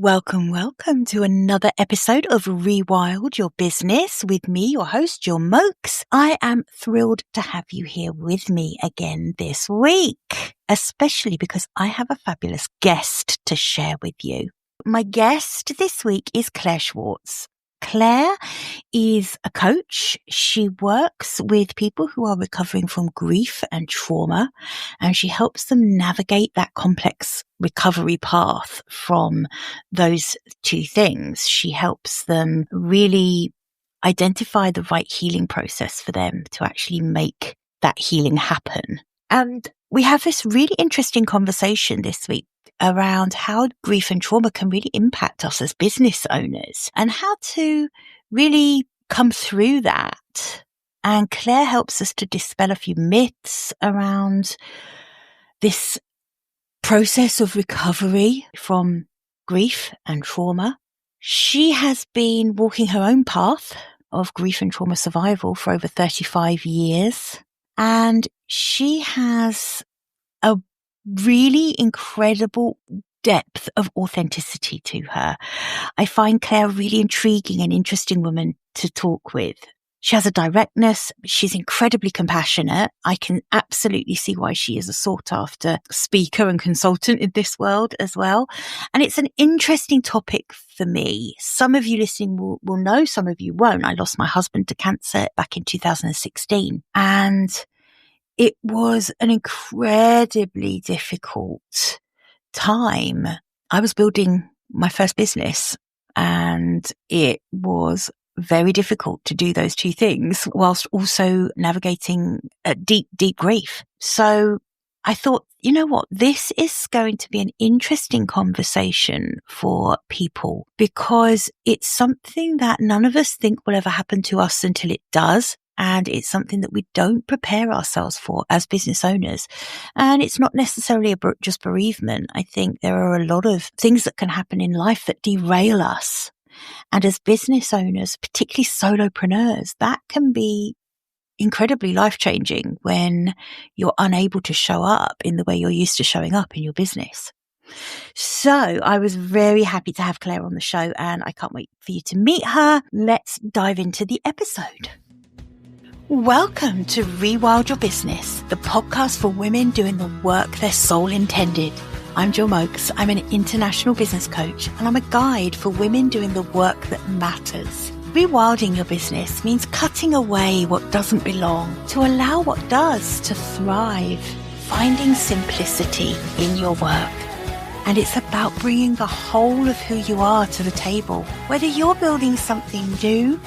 Welcome to another episode of Rewild Your Business with me, your host, Jill Mokes. I am thrilled to have you here with me again this week, especially because I have a fabulous guest to share with you. My guest this week is Claire Schwartz. Claire is a coach. She works with people who are recovering from grief and trauma, and she helps them navigate that complex recovery path from those two things. She helps them really identify the right healing process for them to actually make that healing happen. And we have this really interesting conversation this week around how grief and trauma can really impact us as business owners and how to really come through that. And Claire helps us to dispel a few myths around this process of recovery from grief and trauma. She has been walking her own path of grief and trauma survival for over 35 years. And she has a really incredible depth of authenticity to her. I find Claire a really intriguing and interesting woman to talk with. She has a directness. She's incredibly compassionate. I can absolutely see why she is a sought after speaker and consultant in this world as well. And it's an interesting topic for me. Some of you listening will know, some of you won't. I lost my husband to cancer back in 2016. And it was an incredibly difficult time. I was building my first business and it was very difficult to do those two things whilst also navigating deep grief. So I thought, you know what, this is going to be an interesting conversation for people because it's something that none of us think will ever happen to us until it does. And it's something that we don't prepare ourselves for as business owners. And it's not necessarily just bereavement. I think there are a lot of things that can happen in life that derail us. And as business owners, particularly solopreneurs, that can be incredibly life-changing when you're unable to show up in the way you're used to showing up in your business. So I was very happy to have Claire on the show and I can't wait for you to meet her. Let's dive into the episode. Welcome to Rewild Your Business, the podcast for women doing the work their soul intended. I'm Jill Mokes. I'm an international business coach and I'm a guide for women doing the work that matters. Rewilding your business means cutting away what doesn't belong to allow what does to thrive, finding simplicity in your work. And it's about bringing the whole of who you are to the table, whether you're building something new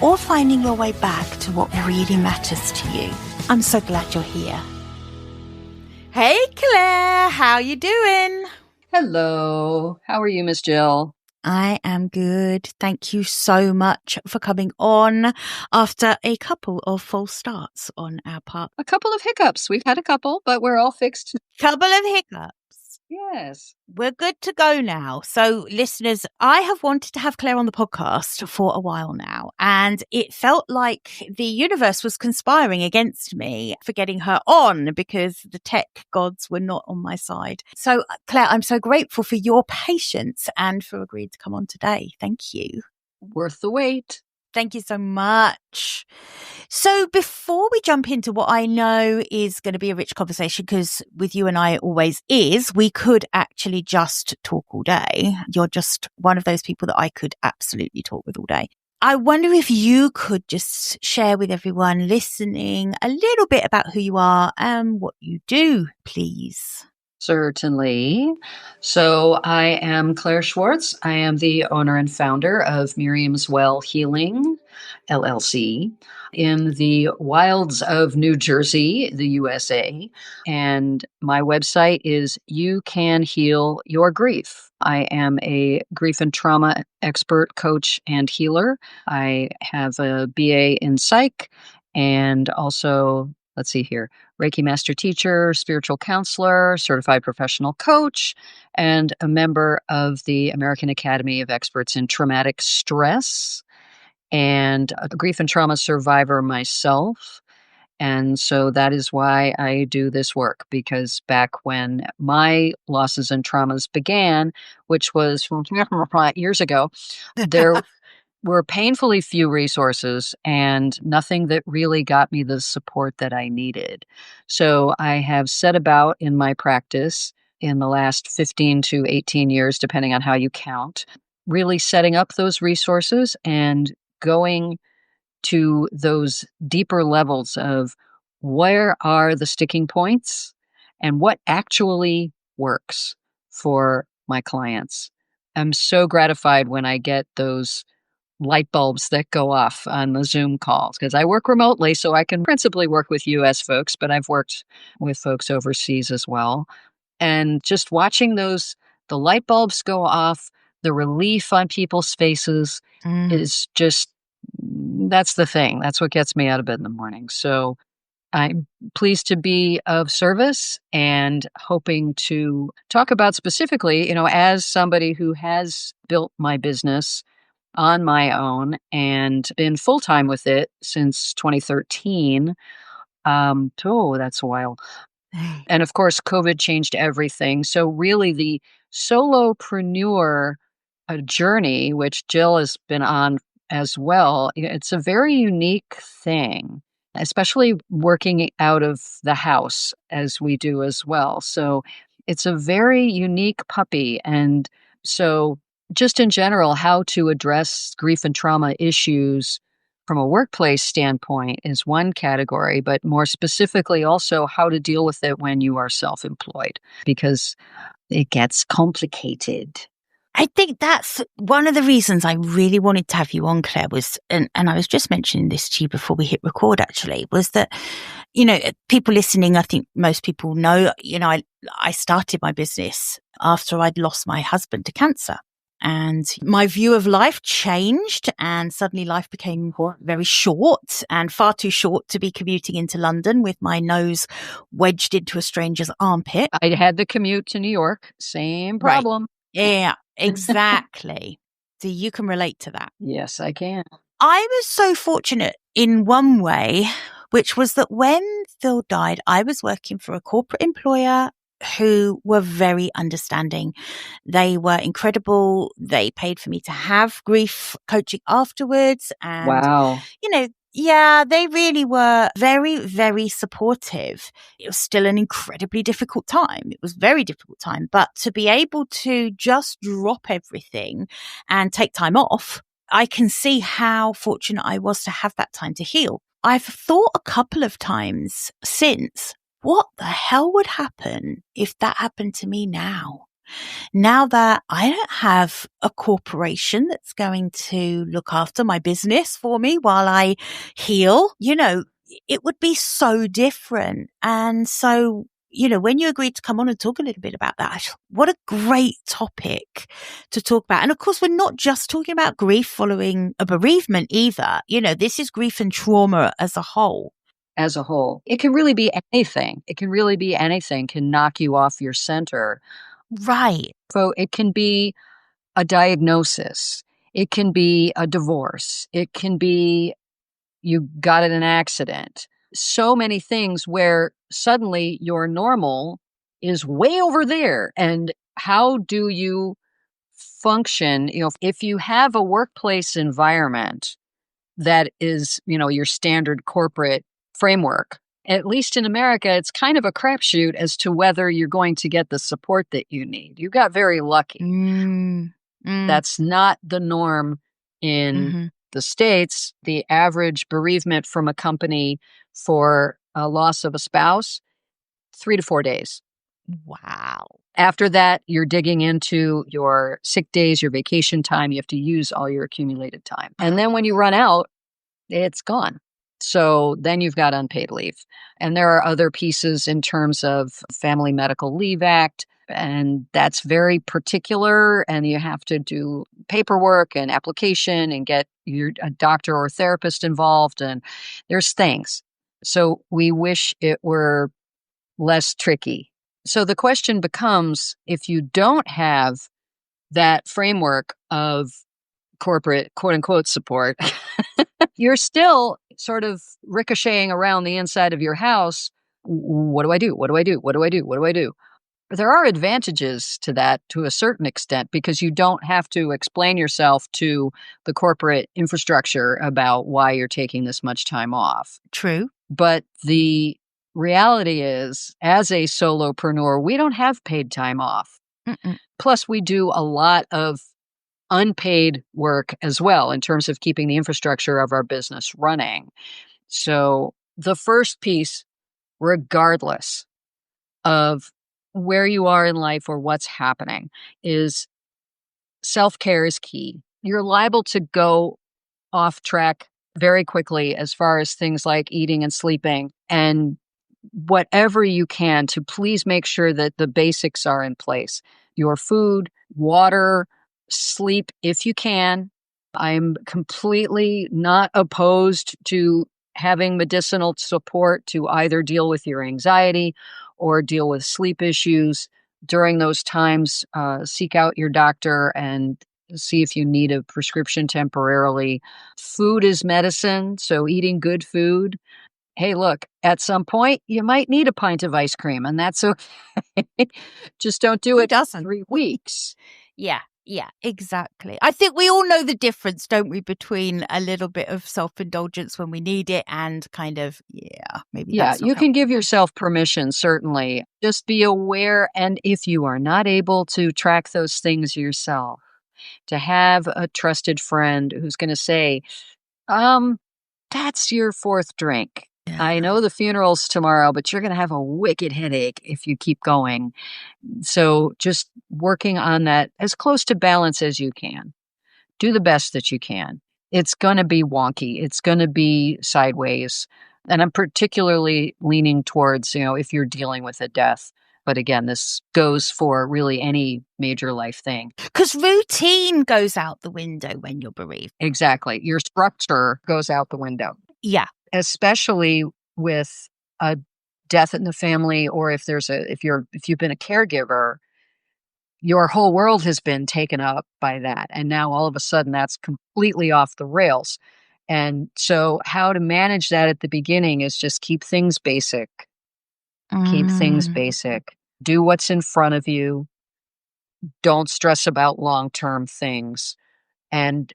or finding your way back to what really matters to you. I'm so glad you're here. Hey, Claire, how you doing? Hello. How are you, Miss Jill? I am good. Thank you so much for coming on after a couple of false starts on our part. A couple of hiccups. We've had a couple, but we're all fixed. Couple of hiccups. Yes. We're good to go now. So listeners, I have wanted to have Claire on the podcast for a while now, and it felt like the universe was conspiring against me for getting her on because the tech gods were not on my side. So Claire, I'm so grateful for your patience and for agreeing to come on today. Thank you. Worth the wait. Thank you so much. So before we jump into what I know is going to be a rich conversation, because with you and I it always is, we could actually just talk all day. You're just one of those people that I could absolutely talk with all day. I wonder if you could just share with everyone listening a little bit about who you are and what you do, please. Certainly. So I am Claire Schwartz. I am the owner and founder of Miriam's Well Healing, LLC, in the wilds of New Jersey, the USA. And my website is You Can Heal Your Grief. I am a grief and trauma expert, coach, and healer. I have a BA in psych and also, let's see here, Reiki master teacher, spiritual counselor, certified professional coach, and a member of the American Academy of Experts in Traumatic Stress, and a grief and trauma survivor myself. And so that is why I do this work, because back when my losses and traumas began, which was years ago, there were painfully few resources and nothing that really got me the support that I needed. So I have set about in my practice in the last 15 to 18 years, depending on how you count, really setting up those resources and going to those deeper levels of where are the sticking points and what actually works for my clients. I'm so gratified when I get those light bulbs that go off on the Zoom calls because I work remotely, so I can principally work with US folks, but I've worked with folks overseas as well. And just watching the light bulbs go off, the relief on people's faces Mm. is just, that's the thing. That's what gets me out of bed in the morning. So I'm pleased to be of service and hoping to talk about specifically, as somebody who has built my business on my own and been full time with it since 2013. That's a while. And of course, COVID changed everything. So, really, the solopreneur journey, which Jill has been on as well, it's a very unique thing, especially working out of the house as we do as well. So, it's a very unique puppy. And so, just in general, how to address grief and trauma issues from a workplace standpoint is one category, but more specifically, also how to deal with it when you are self employed, because it gets complicated. I think that's one of the reasons I really wanted to have you on, Claire, was, and I was just mentioning this to you before we hit record actually, was that, people listening, I think most people know, I started my business after I'd lost my husband to cancer. And my view of life changed, and suddenly life became very short and far too short to be commuting into London with my nose wedged into a stranger's armpit. I had the commute to New York, same Right. problem. Yeah, exactly. So you can relate to that. Yes, I can. I was so fortunate in one way, which was that when Phil died, I was working for a corporate employer who were very understanding. They were incredible. They paid for me to have grief coaching afterwards. And, Wow. yeah, they really were very, very supportive. It was still an incredibly difficult time. It was a very difficult time, but to be able to just drop everything and take time off, I can see how fortunate I was to have that time to heal. I've thought a couple of times since, what the hell would happen if that happened to me now? Now that I don't have a corporation that's going to look after my business for me while I heal, it would be so different. And so, when you agreed to come on and talk a little bit about that, what a great topic to talk about. And of course, we're not just talking about grief following a bereavement either. This is grief and trauma as a whole. As a whole, it can really be anything. Can knock you off your center. Right. So it can be a diagnosis. It can be a divorce. It can be you got in an accident. So many things where suddenly your normal is way over there. And how do you function? If you have a workplace environment that is, your standard corporate framework, at least in America, it's kind of a crapshoot as to whether you're going to get the support that you need. You got very lucky. That's not the norm in the States. The average bereavement from a company for a loss of a spouse, 3 to 4 days. Wow. After that, you're digging into your sick days, your vacation time. You have to use all your accumulated time. And then when you run out, it's gone. So then you've got unpaid leave. And there are other pieces in terms of Family Medical Leave Act, and that's very particular, and you have to do paperwork and application and get a doctor or therapist involved, and there's things. So we wish it were less tricky. So the question becomes, if you don't have that framework of corporate quote unquote support, you're still sort of ricocheting around the inside of your house. What do I do? What do I do? What do I do? What do I do? There are advantages to that to a certain extent because you don't have to explain yourself to the corporate infrastructure about why you're taking this much time off. True. But the reality is, as a solopreneur, we don't have paid time off. Mm-mm. Plus, we do a lot of unpaid work as well in terms of keeping the infrastructure of our business running. So the first piece, regardless of where you are in life or what's happening, is self-care is key. You're liable to go off track very quickly as far as things like eating and sleeping, and whatever you can to please make sure that the basics are in place. Your food, water, sleep if you can. I'm completely not opposed to having medicinal support to either deal with your anxiety or deal with sleep issues. During those times, seek out your doctor and see if you need a prescription temporarily. Food is medicine, so eating good food. Hey, look, at some point, you might need a pint of ice cream, and that's okay. Just don't do Who it doesn't? 3 weeks. Yeah, exactly. I think we all know the difference, don't we, between a little bit of self-indulgence when we need it and kind of, maybe Yeah, that's not you can give yourself permission, certainly. Just be aware, and if you are not able to track those things yourself, to have a trusted friend who's going to say, that's your fourth drink. I know the funeral's tomorrow, but you're going to have a wicked headache if you keep going. So just working on that as close to balance as you can. Do the best that you can. It's going to be wonky. It's going to be sideways. And I'm particularly leaning towards, if you're dealing with a death. But again, this goes for really any major life thing. Because routine goes out the window when you're bereaved. Exactly. Your structure goes out the window. Yeah. Especially with a death in the family, or if you've been a caregiver, your whole world has been taken up by that. And now all of a sudden that's completely off the rails. And so how to manage that at the beginning is just keep things basic. Keep things basic. Do what's in front of you. Don't stress about long-term things. And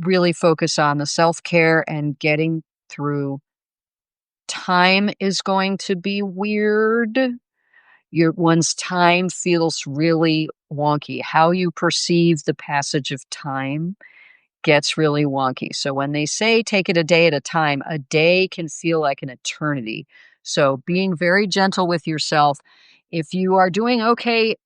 really focus on the self-care and getting through. Time is going to be weird. One's time feels really wonky. How you perceive the passage of time gets really wonky. So when they say take it a day at a time, a day can feel like an eternity. So being very gentle with yourself. If you are doing okay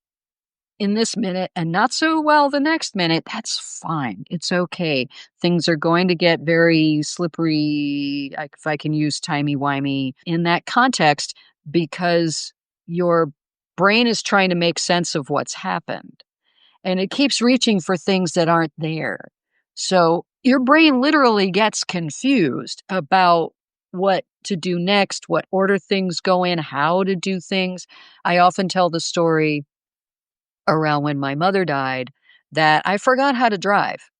in this minute and not so well the next minute, that's fine. It's okay. Things are going to get very slippery, if I can use timey-wimey in that context, because your brain is trying to make sense of what's happened. And it keeps reaching for things that aren't there. So your brain literally gets confused about what to do next, what order things go in, how to do things. I often tell the story around when my mother died that I forgot how to drive.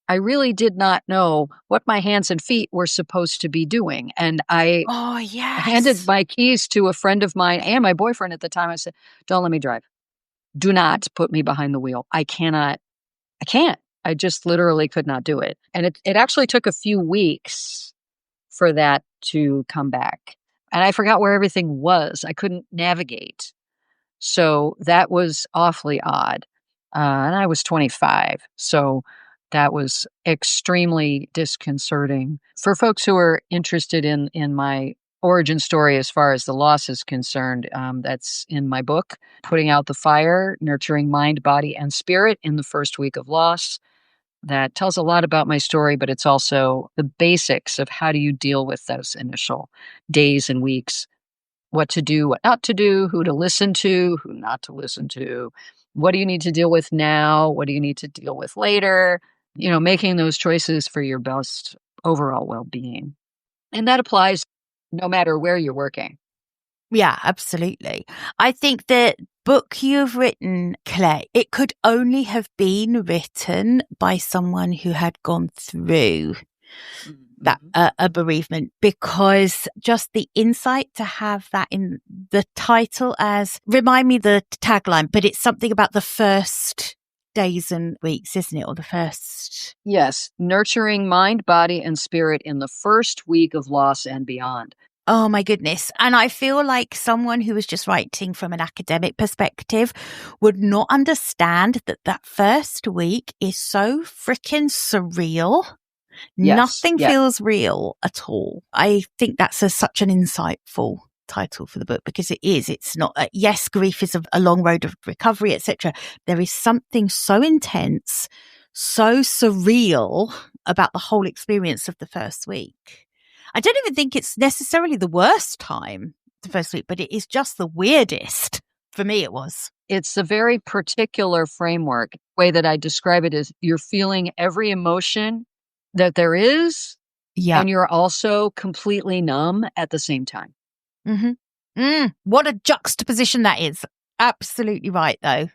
I really did not know what my hands and feet were supposed to be doing. And I handed my keys to a friend of mine and my boyfriend at the time. I said, don't let me drive. Do not put me behind the wheel. I can't. I just literally could not do it. And it actually took a few weeks for that to come back. And I forgot where everything was. I couldn't navigate. So that was awfully odd. And I was 25. So that was extremely disconcerting. For folks who are interested in my origin story as far as the loss is concerned, that's in my book, Putting Out the Fire, Nurturing Mind, Body, and Spirit in the First Week of Loss. That tells a lot about my story, but it's also the basics of how do you deal with those initial days and weeks. What to do, what not to do, who to listen to, who not to listen to. What do you need to deal with now? What do you need to deal with later? Making those choices for your best overall well-being. And that applies no matter where you're working. Yeah, absolutely. I think the book you've written, Claire, it could only have been written by someone who had gone through that Mm-hmm. a bereavement, because just the insight to have that in the title as, remind me the tagline, but it's something about the first days and weeks, isn't it? Or the first. Yes, nurturing mind, body, and spirit in the first week of loss and beyond. Oh my goodness. And I feel like someone who was just writing from an academic perspective would not understand that that first week is so freaking surreal. Yes, Nothing yes. feels real at all. I think that's such an insightful title for the book, because it is. It's not, yes, grief is a long road of recovery, etc. There is something so intense, so surreal about the whole experience of the first week. I don't even think it's necessarily the worst time, the first week, but it is just the weirdest. For me, it was. It's a very particular framework. Way that I describe it is you're feeling every emotion that there is, Yeah. and you're also completely numb at the same time. What a juxtaposition that is. Absolutely right, though.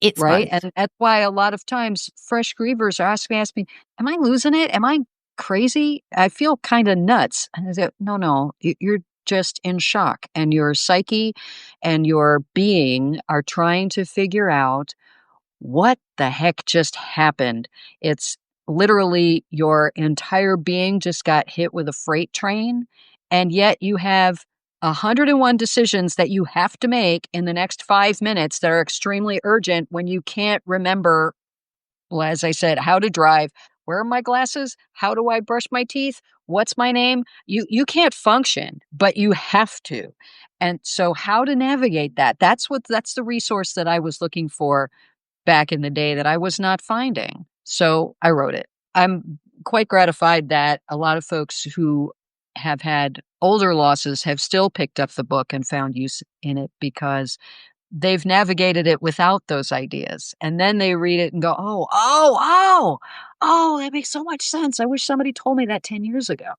It's Right? both. And that's why a lot of times fresh grievers are ask me, am I losing it? Am I crazy? I feel kind of nuts. And I say, no, you're just in shock, and your psyche and your being are trying to figure out what the heck just happened. It's literally your entire being just got hit with a freight train, and yet you have 101 decisions that you have to make in the next 5 minutes that are extremely urgent when you can't remember, well, as I said, how to drive. Where are my glasses? How do I brush my teeth? What's my name? You can't function, but you have to. And so how to navigate that? That's the resource that I was looking for back in the day that I was not finding. So I wrote it. I'm quite gratified that a lot of folks who have had older losses have still picked up the book and found use in it, because they've navigated it without those ideas. And then they read it and go, oh, that makes so much sense. I wish somebody told me that 10 years ago.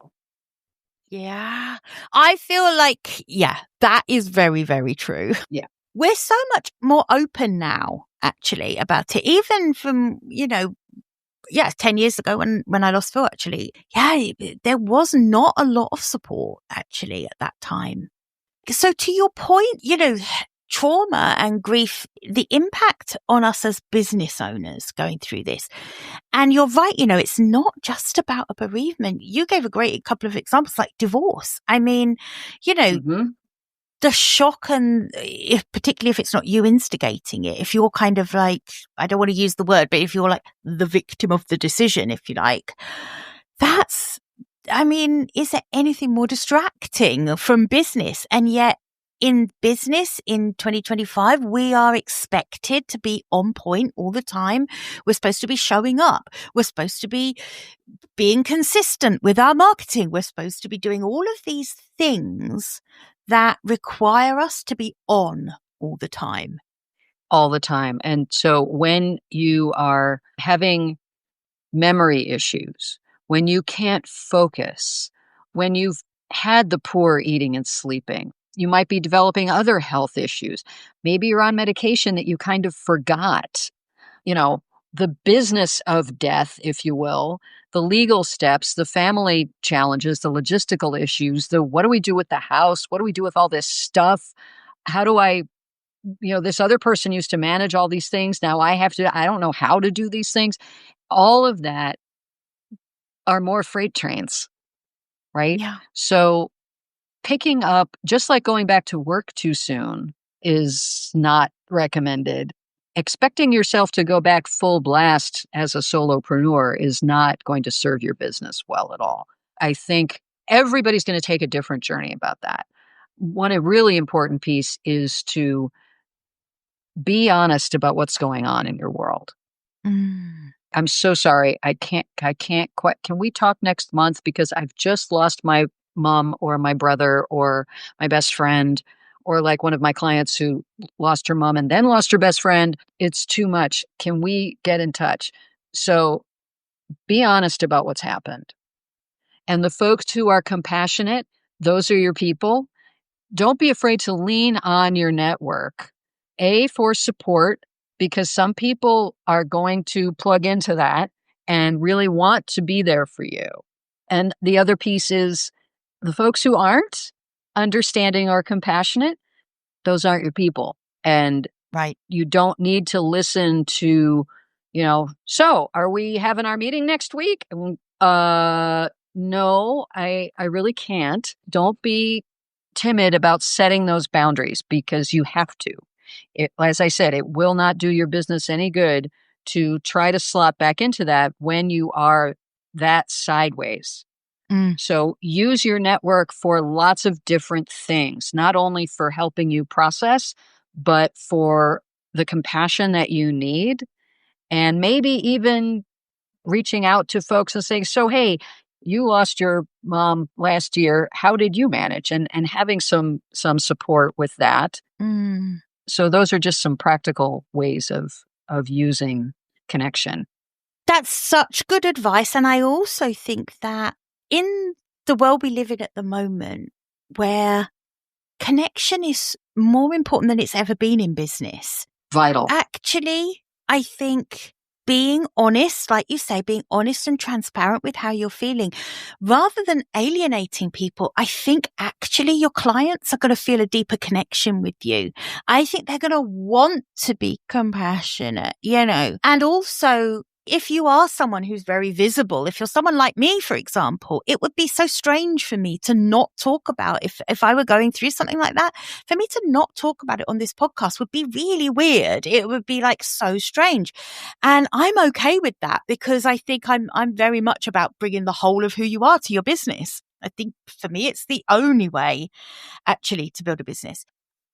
Yeah. I feel like, yeah, that is very, very true. Yeah. We're so much more open now, actually, about it. Even from, 10 years ago when I lost Phil, actually. Yeah, there was not a lot of support, actually, at that time. So to your point, trauma and grief, the impact on us as business owners going through this. And you're right, it's not just about a bereavement. You gave a great couple of examples like divorce. I mean, Mm-hmm. the shock, and particularly if it's not you instigating it, if you're kind of like, I don't want to use the word, but if you're like the victim of the decision, if you like, is there anything more distracting from business? And yet in business in 2025, we are expected to be on point all the time. We're supposed to be showing up. We're supposed to be being consistent with our marketing. We're supposed to be doing all of these things that require us to be on all the time. All the time. And so when you are having memory issues, when you can't focus, when you've had the poor eating and sleeping, you might be developing other health issues. Maybe you're on medication that you kind of forgot, the business of death, if you will, the legal steps, the family challenges, the logistical issues, the what do we do with the house? What do we do with all this stuff? How do I this other person used to manage all these things. Now I don't know how to do these things. All of that are more freight trains, right? Yeah. So picking up, just like going back to work too soon is not recommended. Expecting yourself to go back full blast as a solopreneur is not going to serve your business well at all. I think everybody's going to take a different journey about that. A really important piece is to be honest about what's going on in your world. Mm. I'm so sorry. I can't quite. Can we talk next month? Because I've just lost my mom or my brother or my best friend, or like one of my clients who lost her mom and then lost her best friend. It's too much. Can we get in touch? So be honest about what's happened. And the folks who are compassionate, those are your people. Don't be afraid to lean on your network, for support, because some people are going to plug into that and really want to be there for you. And the other piece is the folks who aren't understanding or compassionate, those aren't your people. And Right. you don't need to listen to, so are we having our meeting next week? No, I really can't. Don't be timid about setting those boundaries because you have to. As I said, it will not do your business any good to try to slot back into that when you are that sideways. Mm. So use your network for lots of different things, not only for helping you process, but for the compassion that you need. And maybe even reaching out to folks and saying, so, hey, you lost your mom last year. How did you manage? And having some support with that. Mm. So those are just some practical ways of using connection. That's such good advice. And I also think that in the world we live in at the moment, where connection is more important than it's ever been in business. Vital. Actually, I think being honest, like you say, being honest and transparent with how you're feeling, rather than alienating people, I think actually your clients are going to feel a deeper connection with you. I think they're going to want to be compassionate, and also if you are someone who's very visible, if you're someone like me, for example, it would be so strange for me to not talk about if I were going through something like that, for me to not talk about it on this podcast would be really weird. It would be like so strange. And I'm okay with that because I think I'm very much about bringing the whole of who you are to your business. I think for me, it's the only way actually to build a business.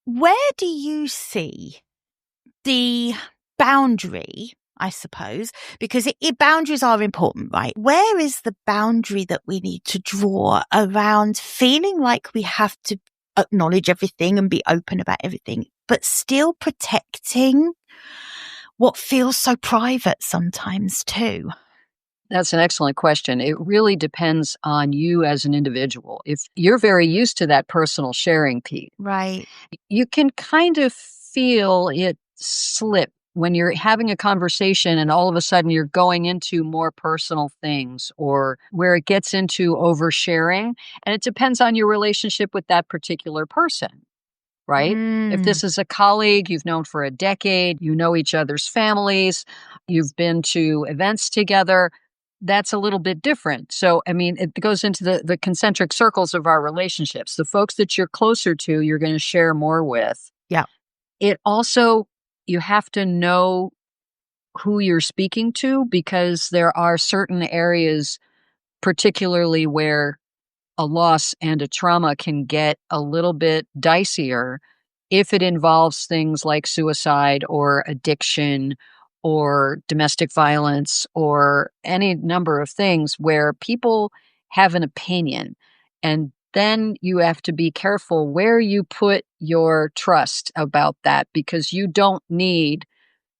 Where do you see the boundary, I suppose, because boundaries are important, right? Where is the boundary that we need to draw around feeling like we have to acknowledge everything and be open about everything, but still protecting what feels so private sometimes too? That's an excellent question. It really depends on you as an individual. If you're very used to that personal sharing piece, Right. you can kind of feel it slip when you're having a conversation and all of a sudden you're going into more personal things or where it gets into oversharing. And it depends on your relationship with that particular person, right? If this is a colleague you've known for a decade, you know each other's families, you've been to events together, that's a little bit different. So, I mean, it goes into the concentric circles of our relationships. The folks that you're closer to, you're going to share more with. Yeah. It also, you have to know who you're speaking to because there are certain areas, particularly where a loss and a trauma can get a little bit dicier if it involves things like suicide or addiction or domestic violence or any number of things where people have an opinion. And then you have to be careful where you put your trust about that because you don't need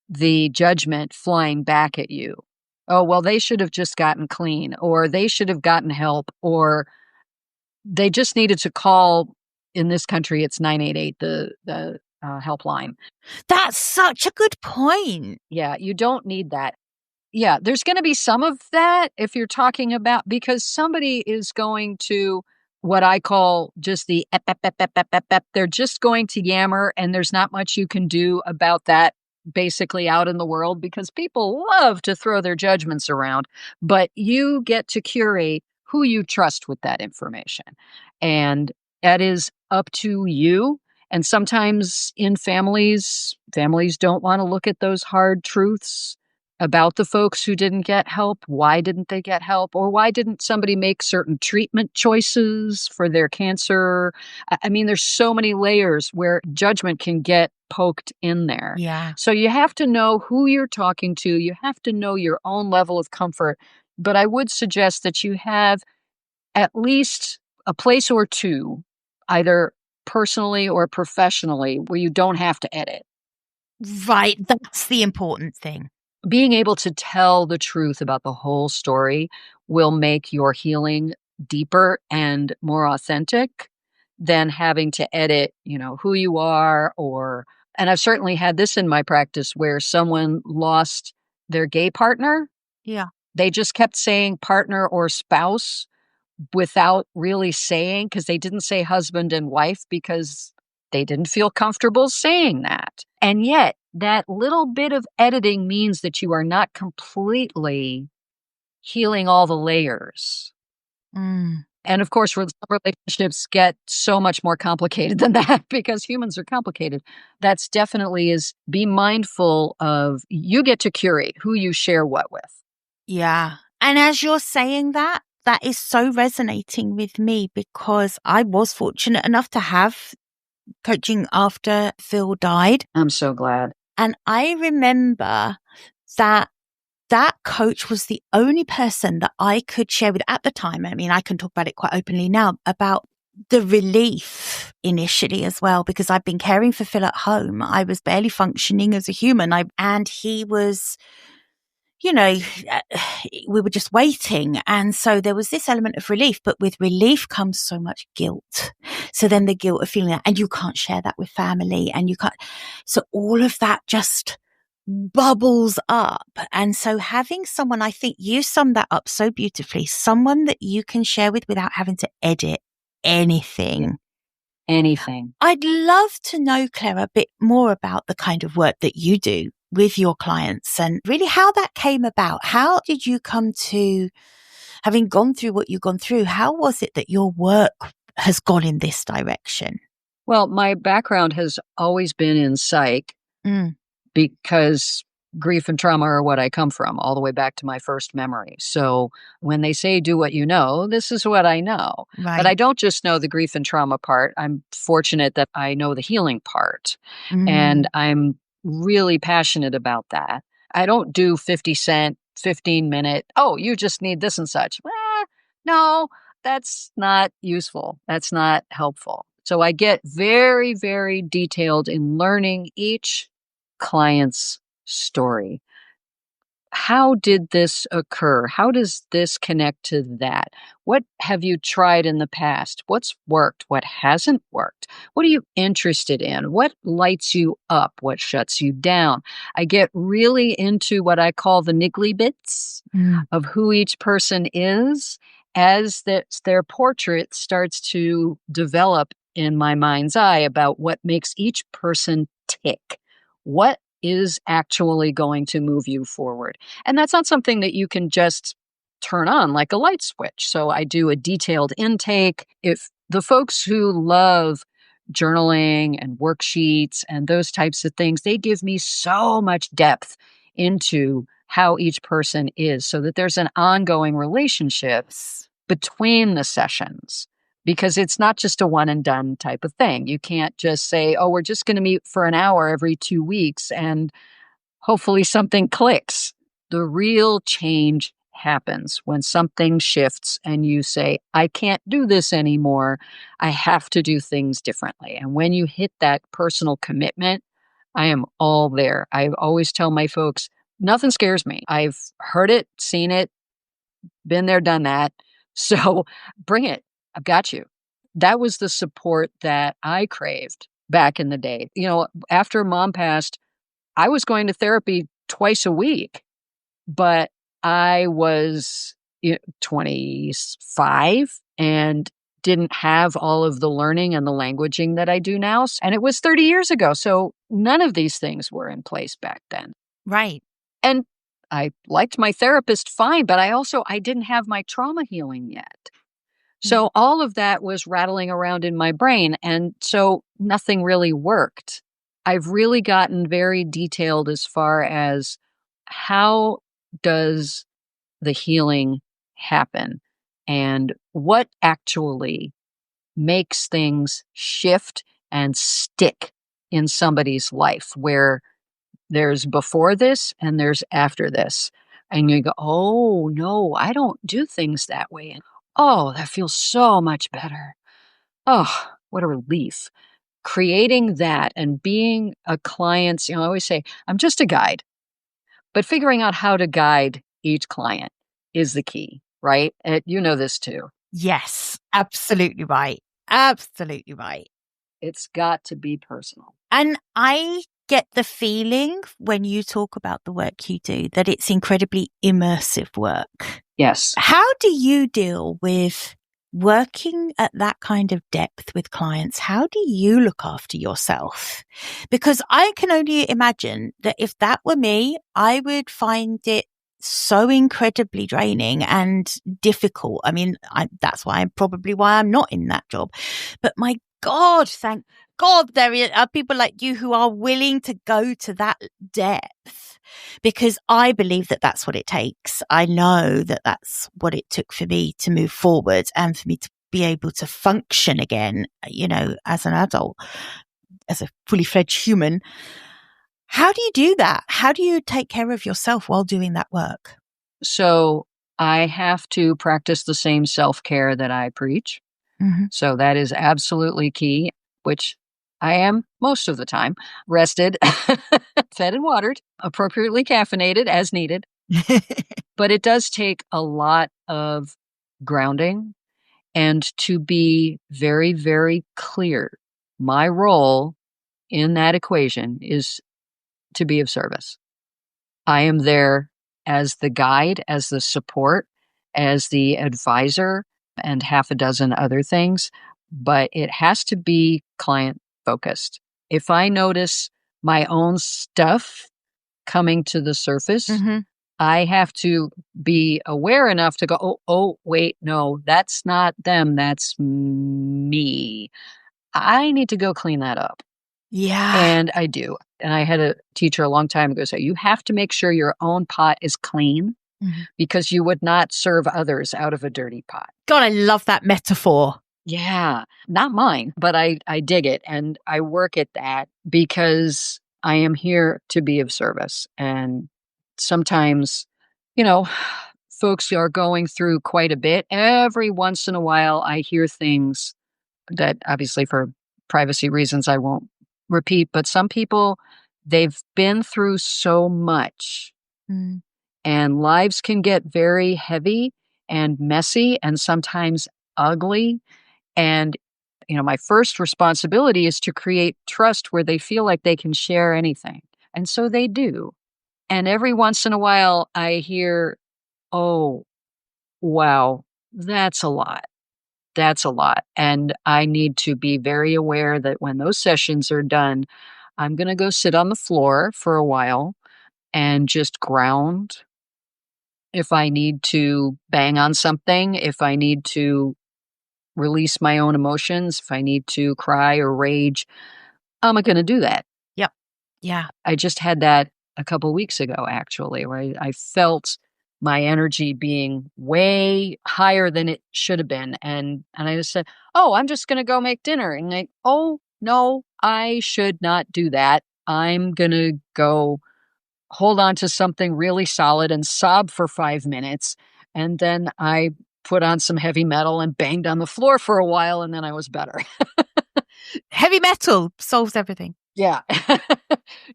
the judgment flying back at you. Oh, well, they should have just gotten clean, or they should have gotten help, or they just needed to call. In this country, it's 988, the helpline. That's such a good point. Yeah, you don't need that. Yeah, there's going to be some of that if you're talking about, because somebody is going to what I call just the ep, ep, ep, ep, ep, ep, ep. They're just going to yammer, and there's not much you can do about that basically out in the world because people love to throw their judgments around, but you get to curate who you trust with that information. And that is up to you. And sometimes in families don't want to look at those hard truths about the folks who didn't get help. Why didn't they get help? Or why didn't somebody make certain treatment choices for their cancer? I mean, there's so many layers where judgment can get poked in there. Yeah. So you have to know who you're talking to. You have to know your own level of comfort. But I would suggest that you have at least a place or two, either personally or professionally, where you don't have to edit. Right. That's the important thing. Being able to tell the truth about the whole story will make your healing deeper and more authentic than having to edit, who you are and I've certainly had this in my practice where someone lost their gay partner. Yeah. They just kept saying partner or spouse without really saying, because they didn't say husband and wife because they didn't feel comfortable saying that. And yet, that little bit of editing means that you are not completely healing all the layers. Mm. And of course, relationships get so much more complicated than that because humans are complicated. That's definitely is be mindful of you get to curate who you share what with. Yeah. And as you're saying that, that is so resonating with me because I was fortunate enough to have coaching after Phil died. I'm so glad. And I remember that that coach was the only person that I could share with at the time. I mean, I can talk about it quite openly now about the relief initially as well, because I've been caring for Phil at home. I was barely functioning as a human. And he was, you know, we were just waiting. And so there was this element of relief, but with relief comes so much guilt. So then the guilt of feeling that, and you can't share that with family and you can't. So all of that just bubbles up. And so having someone, I think you summed that up so beautifully, someone that you can share with without having to edit anything. Anything. I'd love to know, Claire, a bit more about the kind of work that you do with your clients and really how that came about. How did you come to, having gone through what you've gone through, how was it that your work has gone in this direction? Well, my background has always been in psych because grief and trauma are what I come from all the way back to my first memory. So when they say do what you know, this is what I know. Right. But I don't just know the grief and trauma part. I'm fortunate that I know the healing part. And I'm really passionate about that. I don't do 50-cent, 15-minute, oh, you just need this and such. No, that's not useful. That's not helpful. So I get very, very detailed in learning each client's story. How did this occur? How does this connect to that? What have you tried in the past? What's worked? What hasn't worked? What are you interested in? What lights you up? What shuts you down? I get really into what I call the niggly bits of who each person is as their portrait starts to develop in my mind's eye about what makes each person tick. What is actually going to move you forward? And that's not something that you can just turn on like a light switch. So I do a detailed intake. If the folks who love journaling and worksheets and those types of things, they give me so much depth into how each person is so that there's an ongoing relationship between the sessions. Because it's not just a one and done type of thing. You can't just say, oh, we're just going to meet for an hour every 2 weeks and hopefully something clicks. The real change happens when something shifts and you say, I can't do this anymore. I have to do things differently. And when you hit that personal commitment, I am all there. I always tell my folks, nothing scares me. I've heard it, seen it, been there, done that. So bring it. I've got you. That was the support that I craved back in the day. You know, after mom passed, I was going to therapy twice a week, but I was 25 and didn't have all of the learning and the languaging that I do now. And it was 30 years ago. So none of these things were in place back then. Right. And I liked my therapist fine, but I didn't have my trauma healing yet. So all of that was rattling around in my brain. And so nothing really worked. I've really gotten very detailed as far as how does the healing happen and what actually makes things shift and stick in somebody's life where there's before this and there's after this. And you go, oh, no, I don't do things that way. Oh, that feels so much better. Oh, what a relief. Creating that and being a client's, I always say, I'm just a guide, but figuring out how to guide each client is the key, right? You know this too. Yes, absolutely right. Absolutely right. It's got to be personal. And I get the feeling when you talk about the work you do that it's incredibly immersive work. Yes. How do you deal with working at that kind of depth with clients, how do you look after yourself? Because I can only imagine that if that were me, I would find it so incredibly draining and difficult. I mean, that's why I'm not in that job. But my God, thank God there are people like you who are willing to go to that depth, because I believe that that's what it takes. I know that that's what it took for me to move forward and for me to be able to function again, as an adult, as a fully fledged human. How do you do that? How do you take care of yourself while doing that work? So I have to practice the same self-care that I preach. Mm-hmm. So that is absolutely key, which I am most of the time, rested, fed and watered, appropriately caffeinated as needed. But it does take a lot of grounding and to be very, very clear. My role in that equation is to be of service. I am there as the guide, as the support, as the advisor, and half a dozen other things, but it has to be client focused. If I notice my own stuff coming to the surface, Mm-hmm. I have to be aware enough to go, oh, wait, no, that's not them, that's me. I need to go clean that up. Yeah. And I do. And I had a teacher a long time ago say, you have to make sure your own pot is clean because you would not serve others out of a dirty pot. God, I love that metaphor. Yeah, not mine, but I dig it. And I work at that because I am here to be of service. And sometimes, folks are going through quite a bit. Every once in a while, I hear things that obviously for privacy reasons I won't repeat, but some people, they've been through so much and lives can get very heavy and messy and sometimes ugly. And, my first responsibility is to create trust where they feel like they can share anything. And so they do. And every once in a while I hear, oh, wow, that's a lot. That's a lot. And I need to be very aware that when those sessions are done, I'm going to go sit on the floor for a while and just ground. If I need to bang on something, if I need to release my own emotions, if I need to cry or rage, I'm going to do that. Yep. Yeah. I just had that a couple weeks ago, actually, where I felt my energy being way higher than it should have been. And I just said, oh, I'm just going to go make dinner. And oh, no, I should not do that. I'm going to go hold on to something really solid and sob for 5 minutes. And then I put on some heavy metal and banged on the floor for a while. And then I was better. Heavy metal solves everything. Yeah.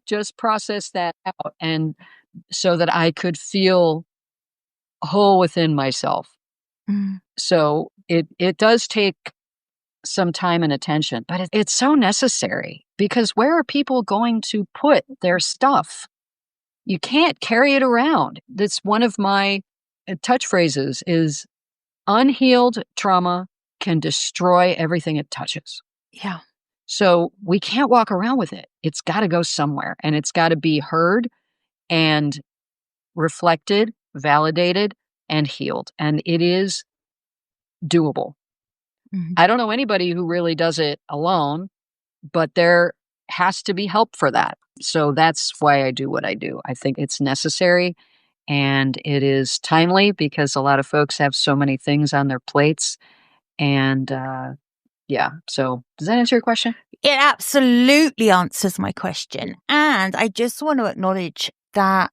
Just process that out. And so that I could feel whole within myself. So it does take some time and attention, but it's so necessary because where are people going to put their stuff? You can't carry it around. That's one of my touch phrases is unhealed trauma can destroy everything it touches. Yeah. So we can't walk around with it. It's got to go somewhere and it's got to be heard and reflected, validated, and healed. And it is doable. I don't know anybody who really does it alone, but there has to be help for that. So that's why I do what I do. I think it's necessary and it is timely because a lot of folks have so many things on their plates. And yeah, so does that answer your question? It absolutely answers my question. And I just want to acknowledge that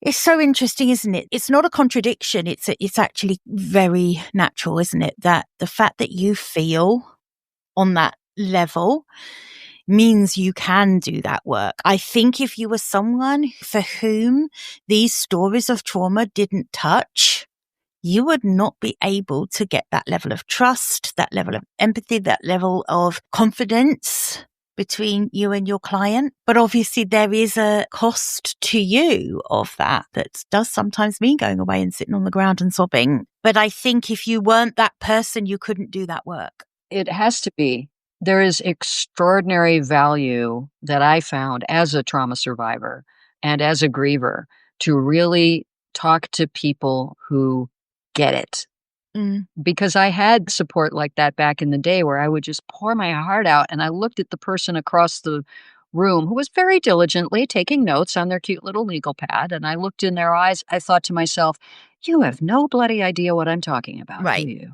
it's so interesting, isn't it? It's not a contradiction. It's actually very natural, isn't it? That the fact that you feel on that level means you can do that work. I think if you were someone for whom these stories of trauma didn't touch, you would not be able to get that level of trust, that level of empathy, that level of confidence between you and your client. But obviously there is a cost to you of that does sometimes mean going away and sitting on the ground and sobbing. But I think if you weren't that person, you couldn't do that work. It has to be. There is extraordinary value that I found as a trauma survivor and as a griever to really talk to people who get it. Because I had support like that back in the day where I would just pour my heart out, and I looked at the person across the room who was very diligently taking notes on their cute little legal pad, and I looked in their eyes. I thought to myself, you have no bloody idea what I'm talking about, do you?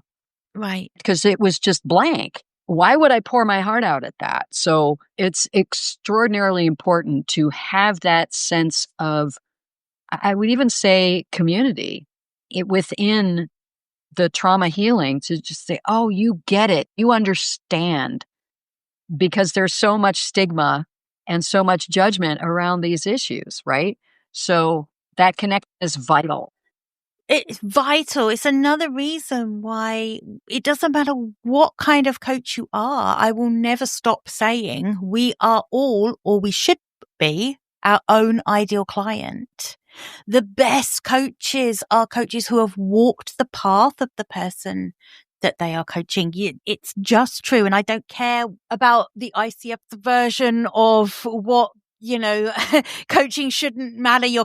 Right. Because it was just blank. Why would I pour my heart out at that? So it's extraordinarily important to have that sense of, I would even say, community within the trauma healing, to just say, oh, you get it. You understand. Because there's so much stigma and so much judgment around these issues, right? So that connection is vital. It's vital. It's another reason why it doesn't matter what kind of coach you are. I will never stop saying we are all, or we should be, our own ideal client. The best coaches are coaches who have walked the path of the person that they are coaching. It's just true. And I don't care about the ICF version of what, coaching shouldn't matter. You're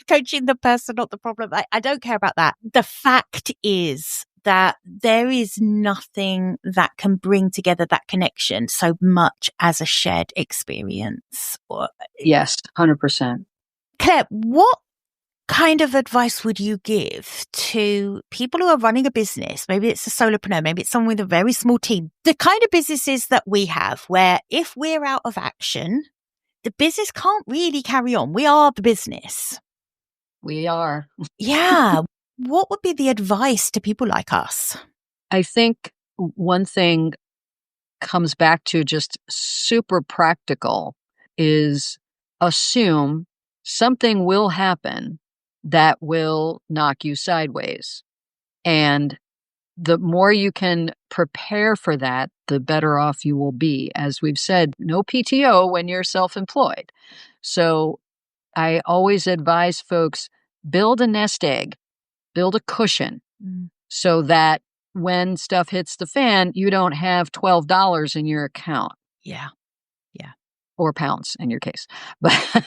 coaching the person, not the problem. I don't care about that. The fact is that there is nothing that can bring together that connection so much as a shared experience. Yes, 100%. Claire, what kind of advice would you give to people who are running a business? Maybe it's a solopreneur, maybe it's someone with a very small team. The kind of businesses that we have where if we're out of action, the business can't really carry on. We are the business. We are. Yeah. What would be the advice to people like us? I think one thing comes back to just super practical is assume something will happen that will knock you sideways. And the more you can prepare for that, the better off you will be. As we've said, no PTO when you're self-employed. So I always advise folks, build a nest egg, build a cushion so that when stuff hits the fan, you don't have $12 in your account. Yeah. Or pounds in your case. But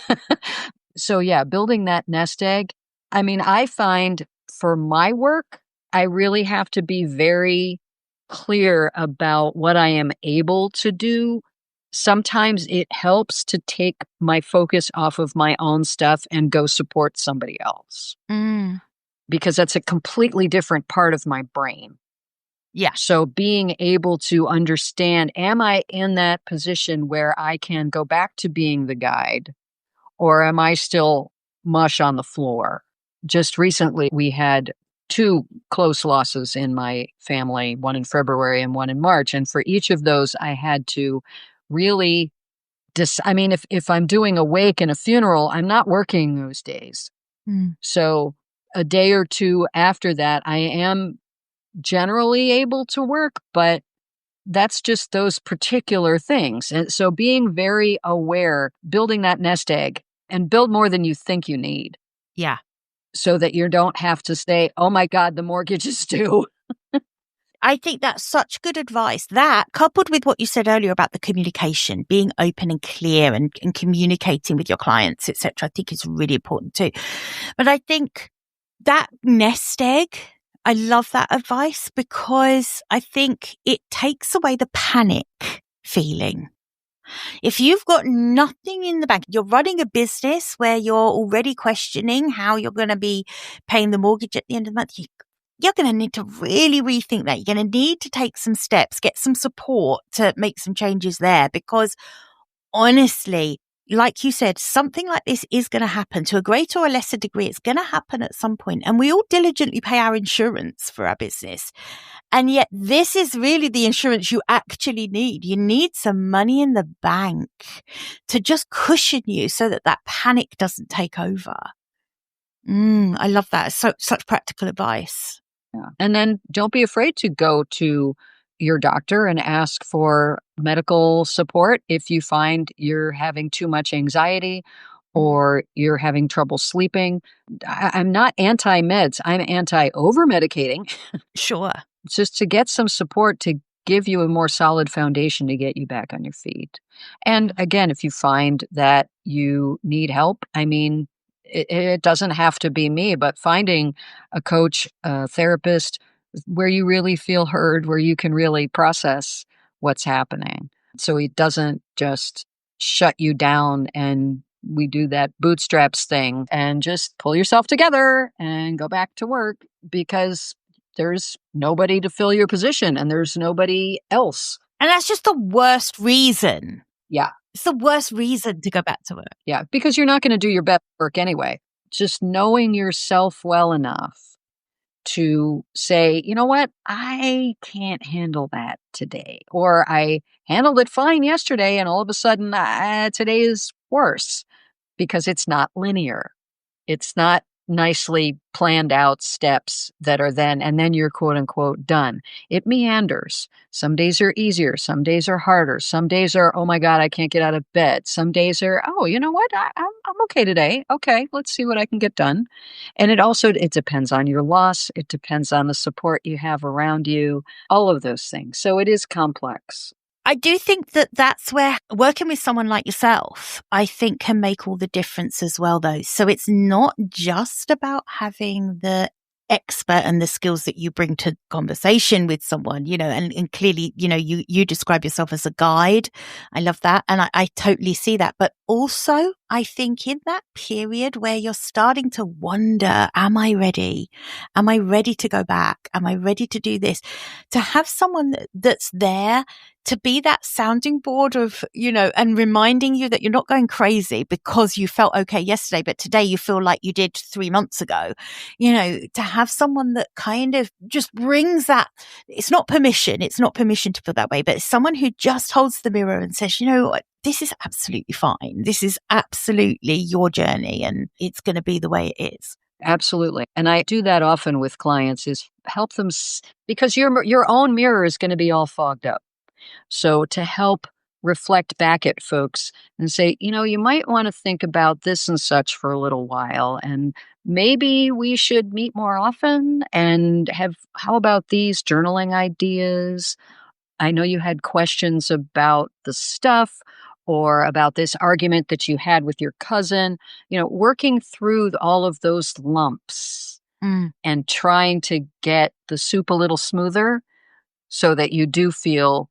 so yeah, building that nest egg. I mean, I find for my work, I really have to be very clear about what I am able to do. Sometimes it helps to take my focus off of my own stuff and go support somebody else. Because that's a completely different part of my brain. Yeah. So being able to understand, am I in that position where I can go back to being the guide, or am I still mush on the floor? Just recently, we had 2 close losses in my family, one in February and one in March. And for each of those, I had to really if I'm doing a wake and a funeral, I'm not working those days. So a day or two after that, I am generally able to work, but that's just those particular things. And so being very aware, building that nest egg, and build more than you think you need. Yeah. So that you don't have to say, oh my God, the mortgage is due. I think that's such good advice. That, coupled with what you said earlier about the communication, being open and clear and communicating with your clients, etc., I think is really important too. But I think that nest egg, I love that advice because I think it takes away the panic feeling. If you've got nothing in the bank, you're running a business where you're already questioning how you're going to be paying the mortgage at the end of the month, you're going to need to really rethink that. You're going to need to take some steps, get some support to make some changes there because honestly, like you said, something like this is going to happen to a greater or lesser degree. It's going to happen at some point. And we all diligently pay our insurance for our business. And yet this is really the insurance you actually need. You need some money in the bank to just cushion you so that that panic doesn't take over. I love that. Such practical advice. Yeah. And then don't be afraid to go to your doctor and ask for medical support if you find you're having too much anxiety or you're having trouble sleeping. I'm not anti-meds. I'm anti-over-medicating. Sure. Just to get some support to give you a more solid foundation to get you back on your feet. And again, if you find that you need help, I mean, it doesn't have to be me, but finding a coach, a therapist where you really feel heard, where you can really process what's happening. So it doesn't just shut you down and we do that bootstraps thing and just pull yourself together and go back to work because there's nobody to fill your position and there's nobody else. And that's just the worst reason. Yeah. It's the worst reason to go back to work. Yeah. Because you're not going to do your best work anyway. Just knowing yourself well enough to say, you know what, I can't handle that today. Or I handled it fine yesterday and all of a sudden today is worse because it's not linear. It's not nicely planned out steps that are and then you're quote unquote done. It meanders. Some days are easier. Some days are harder. Some days are, oh my God, I can't get out of bed. Some days are, oh, you know what? I'm okay today. Okay, let's see what I can get done. And it depends on your loss. It depends on the support you have around you, all of those things. So it is complex. I do think that that's where working with someone like yourself, I think can make all the difference as well, though. So it's not just about having the expert and the skills that you bring to conversation with someone, and clearly, you describe yourself as a guide. I love that. And I totally see that. But also, I think in that period where you're starting to wonder, am I ready? Am I ready to go back? Am I ready to do this? To have someone that's there to be that sounding board of, and reminding you that you're not going crazy because you felt okay yesterday, but today you feel like you did 3 months ago, to have someone that kind of just brings that. It's not permission to feel that way, but it's someone who just holds the mirror and says, this is absolutely fine. This is absolutely your journey and it's going to be the way it is. Absolutely. And I do that often with clients is help them because your own mirror is going to be all fogged up. So to help reflect back at folks and say, you might want to think about this and such for a little while. And maybe we should meet more often and how about these journaling ideas? I know you had questions about the stuff or about this argument that you had with your cousin, working through all of those lumps and trying to get the soup a little smoother so that you do feel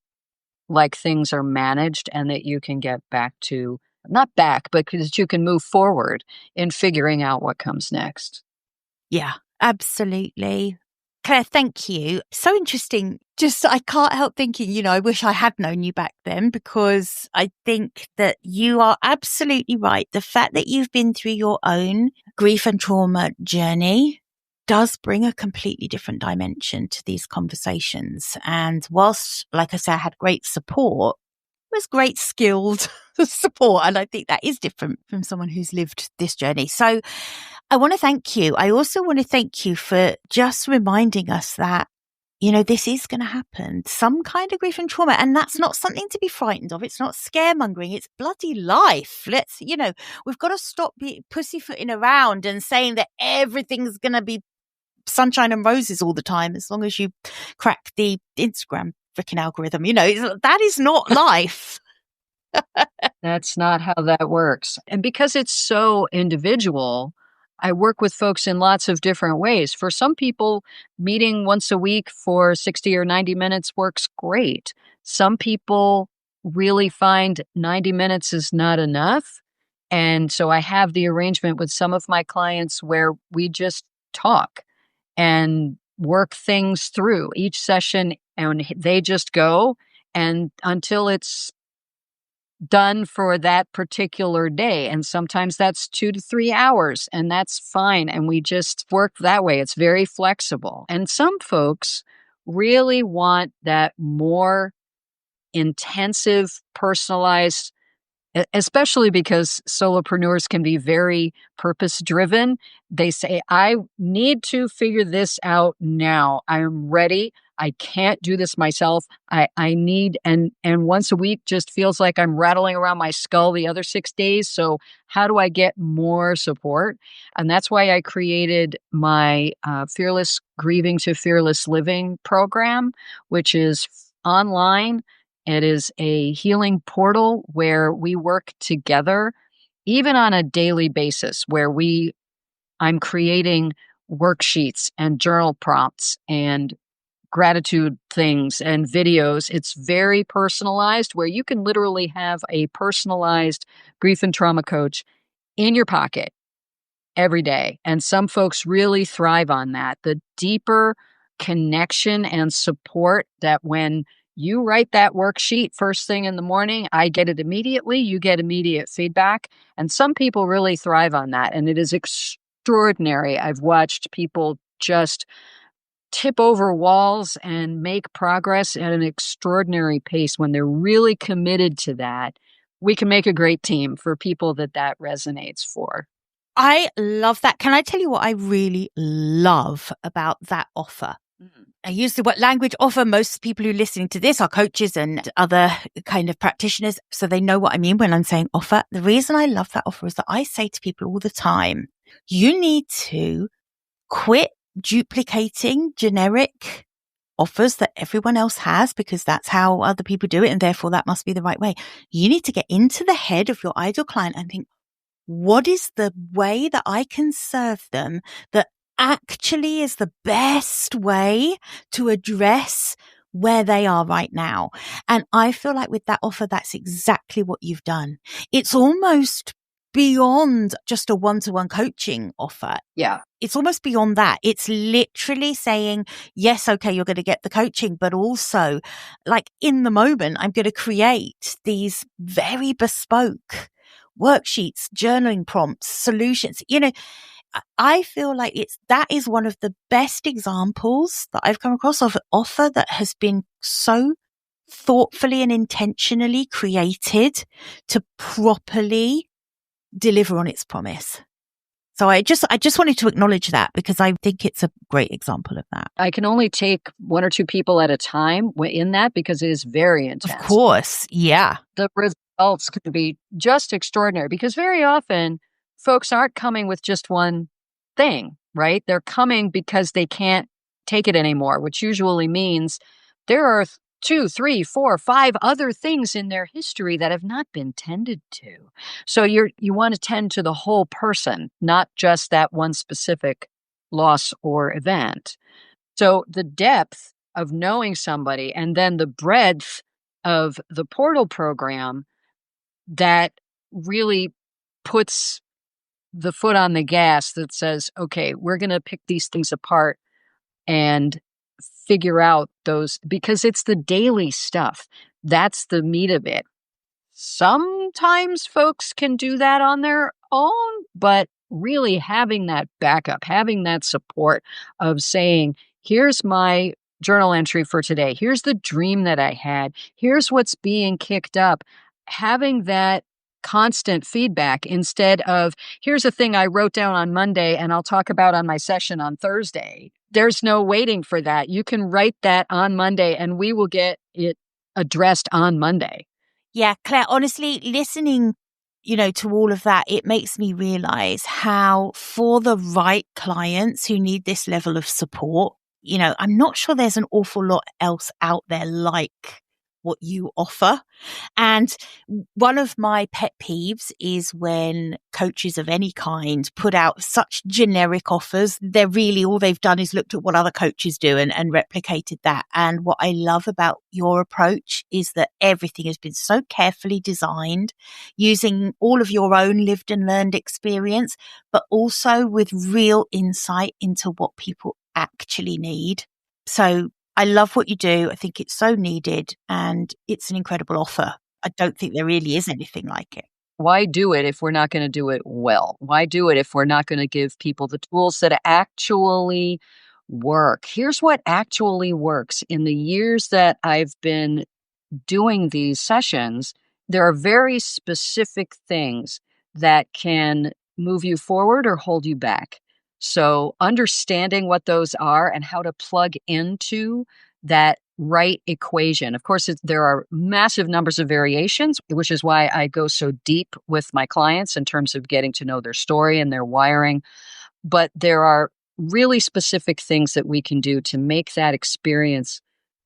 like things are managed and that you can get back to, not back, but because you can move forward in figuring out what comes next. Yeah, absolutely. Claire, thank you. So interesting. I can't help thinking, I wish I had known you back then because I think that you are absolutely right. The fact that you've been through your own grief and trauma journey does bring a completely different dimension to these conversations. And whilst, like I said, I had great support, it was great skilled support. And I think that is different from someone who's lived this journey. So I want to thank you. I also want to thank you for just reminding us that, this is going to happen. Some kind of grief and trauma. And that's not something to be frightened of. It's not scaremongering. It's bloody life. We've got to stop pussyfooting around and saying that everything's going to be sunshine and roses all the time as long as you crack the Instagram freaking algorithm. That is not life. That's not how that works. And because it's so individual, I work with folks in lots of different ways. For some people, meeting once a week for 60 or 90 minutes works great. Some people really find 90 minutes is not enough. And so I have the arrangement with some of my clients where we just talk and work things through each session, and they just go and until it's done for that particular day. And sometimes that's 2 to 3 hours, and that's fine. And we just work that way. It's very flexible. And some folks really want that more intensive, personalized especially because solopreneurs can be very purpose driven. They say, I need to figure this out now. I'm ready. I can't do this myself. I need, and once a week just feels like I'm rattling around my skull the other 6 days. So how do I get more support? And that's why I created my Fearless Grieving to Fearless Living program, which is online. It is a healing portal where we work together, even on a daily basis, where I'm creating worksheets and journal prompts and gratitude things and videos. It's very personalized, where you can literally have a personalized grief and trauma coach in your pocket every day. And some folks really thrive on that. The deeper connection and support that when you write that worksheet first thing in the morning, I get it immediately, you get immediate feedback. And some people really thrive on that. And it is extraordinary. I've watched people just tip over walls and make progress at an extraordinary pace when they're really committed to that. We can make a great team for people that resonates for. I love that. Can I tell you what I really love about that offer? I use the word language offer. Most people who are listening to this are coaches and other kind of practitioners, so they know what I mean when I'm saying offer. The reason I love that offer is that I say to people all the time, you need to quit duplicating generic offers that everyone else has, because that's how other people do it, and therefore that must be the right way. You need to get into the head of your ideal client and think, what is the way that I can serve them that actually is the best way to address where they are right now? And I feel like with that offer, that's exactly what you've done. It's almost beyond just a one-to-one coaching offer. Yeah. It's almost beyond that. It's literally saying, yes, okay, you're going to get the coaching, but also like in the moment, I'm going to create these very bespoke worksheets, journaling prompts, solutions. I feel like that is one of the best examples that I've come across of an offer that has been so thoughtfully and intentionally created to properly deliver on its promise. So I just wanted to acknowledge that, because I think it's a great example of that. I can only take one or two people at a time in that, because it is very intense. Of course. Yeah. The results can be just extraordinary, because very often folks aren't coming with just one thing, right? They're coming because they can't take it anymore, which usually means there are 2, 3, 4, 5 other things in their history that have not been tended to. So you want to tend to the whole person, not just that one specific loss or event. So the depth of knowing somebody, and then the breadth of the portal program that really puts the foot on the gas, that says, okay, we're going to pick these things apart and figure out those, because it's the daily stuff. That's the meat of it. Sometimes folks can do that on their own, but really having that backup, having that support of saying, here's my journal entry for today. Here's the dream that I had. Here's what's being kicked up. Having that constant feedback, instead of, here's a thing I wrote down on Monday and I'll talk about on my session on Thursday. There's no waiting for that. You can write that on Monday and we will get it addressed on Monday. Yeah, Claire, honestly, listening, to all of that, it makes me realize how, for the right clients who need this level of support, I'm not sure there's an awful lot else out there like what you offer. And one of my pet peeves is when coaches of any kind put out such generic offers. They're really, all they've done is looked at what other coaches do and replicated that. And what I love about your approach is that everything has been so carefully designed, using all of your own lived and learned experience, but also with real insight into what people actually need. So I love what you do. I think it's so needed, and it's an incredible offer. I don't think there really is anything like it. Why do it if we're not going to do it well? Why do it if we're not going to give people the tools that actually work? Here's what actually works. In the years that I've been doing these sessions, there are very specific things that can move you forward or hold you back. So understanding what those are and how to plug into that right equation. Of course, there are massive numbers of variations, which is why I go so deep with my clients in terms of getting to know their story and their wiring. But there are really specific things that we can do to make that experience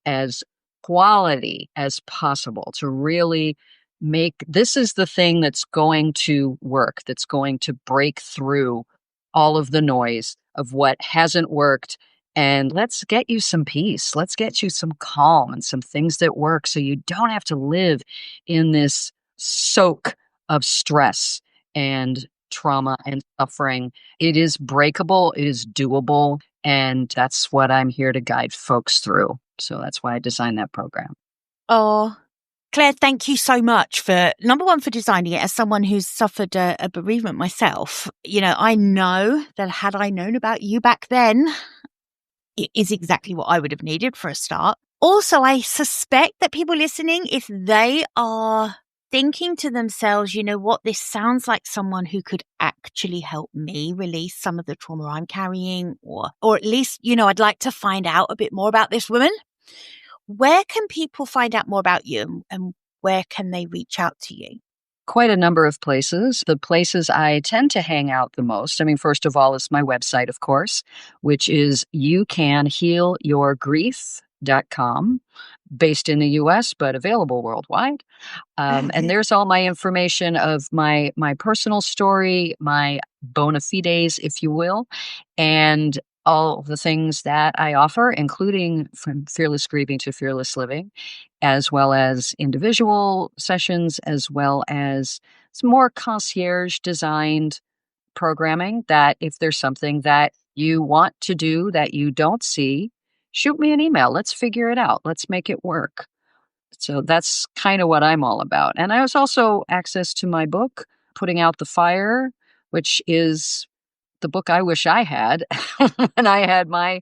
as quality as possible, to really make this is the thing that's going to work, that's going to break through all of the noise of what hasn't worked. And let's get you some peace. Let's get you some calm and some things that work so you don't have to live in this soak of stress and trauma and suffering. It is breakable, it is doable, and that's what I'm here to guide folks through. So that's why I designed that program. Oh, Claire, thank you so much for, number one, for designing it. As someone who's suffered a bereavement myself, I know that had I known about you back then, it is exactly what I would have needed for a start. Also, I suspect that people listening, if they are thinking to themselves, what, this sounds like someone who could actually help me release some of the trauma I'm carrying, or at least, I'd like to find out a bit more about this woman. Where can people find out more about you, and where can they reach out to you? Quite a number of places. The places I tend to hang out the most, first of all, is my website, of course, which is youcanhealyourgrief.com, based in the US, but available worldwide. And there's all my information of my personal story, my bona fides, if you will, and all the things that I offer, including from fearless grieving to fearless living, as well as individual sessions, as well as some more concierge designed programming that if there's something that you want to do that you don't see, shoot me an email. Let's figure it out. Let's make it work. So that's kind of what I'm all about. And I was also access to my book, Putting Out the Fire, which is the book I wish I had when I had my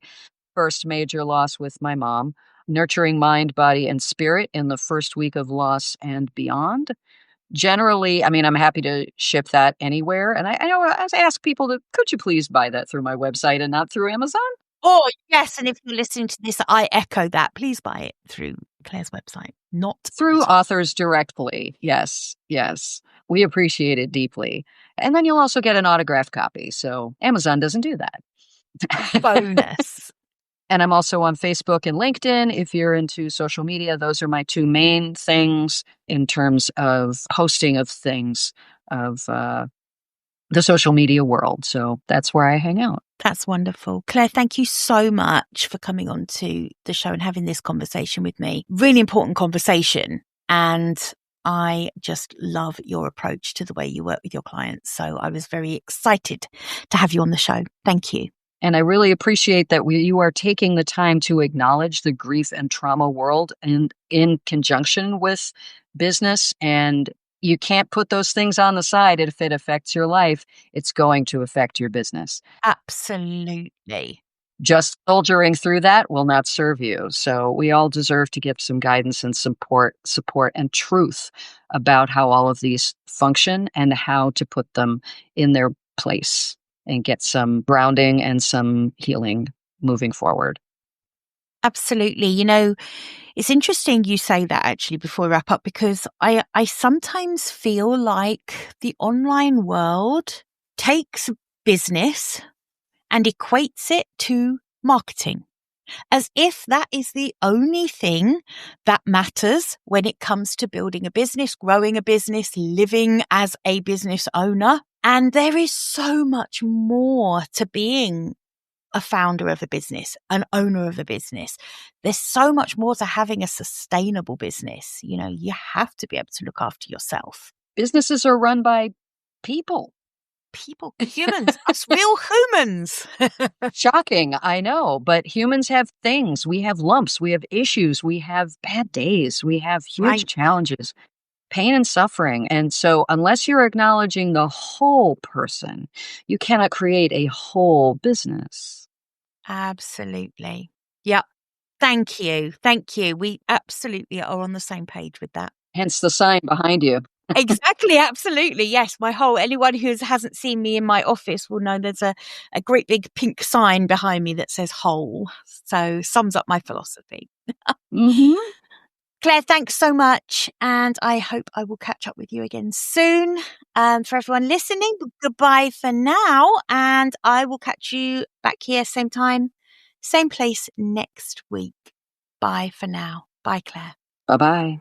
first major loss with my mom, Nurturing Mind, Body, and Spirit in the first week of loss and beyond. Generally, I'm happy to ship that anywhere. And I know I ask people could you please buy that through my website and not through Amazon? Oh, yes. And if you're listening to this, I echo that. Please buy it through Claire's website, not Through authors directly. Yes, yes. We appreciate it deeply. And then you'll also get an autographed copy. So Amazon doesn't do that. bonus. And I'm also on Facebook and LinkedIn. If you're into social media, those are my two main things in terms of posting of things of the social media world. So that's where I hang out. That's wonderful. Claire, thank you so much for coming on to the show and having this conversation with me. Really important conversation. And I just love your approach to the way you work with your clients. So I was very excited to have you on the show. Thank you. And I really appreciate that you are taking the time to acknowledge the grief and trauma world in conjunction with business. And you can't put those things on the side. If it affects your life, it's going to affect your business. Absolutely. Just soldiering through that will not serve you. So we all deserve to get some guidance and support and truth about how all of these function and how to put them in their place and get some grounding and some healing moving forward. Absolutely. It's interesting you say that actually before we wrap up, because I sometimes feel like the online world takes business and equates it to marketing, as if that is the only thing that matters when it comes to building a business, growing a business, living as a business owner. And there is so much more to being a founder of a business, an owner of a business. There's so much more to having a sustainable business. You have to be able to look after yourself. Businesses are run by people. Humans, us real humans. Shocking, I know, but humans have things. We have lumps, we have issues, we have bad days, we have huge challenges, pain and suffering. And so unless you're acknowledging the whole person, you cannot create a whole business. Absolutely. Yep. Thank you. We absolutely are on the same page with that. Hence the sign behind you. Exactly. Absolutely. Yes. Anyone who hasn't seen me in my office will know there's a great big pink sign behind me that says whole. So sums up my philosophy. Mm-hmm. Claire, thanks so much. And I hope I will catch up with you again soon. For everyone listening, goodbye for now. And I will catch you back here, same time, same place next week. Bye for now. Bye, Claire. Bye-bye.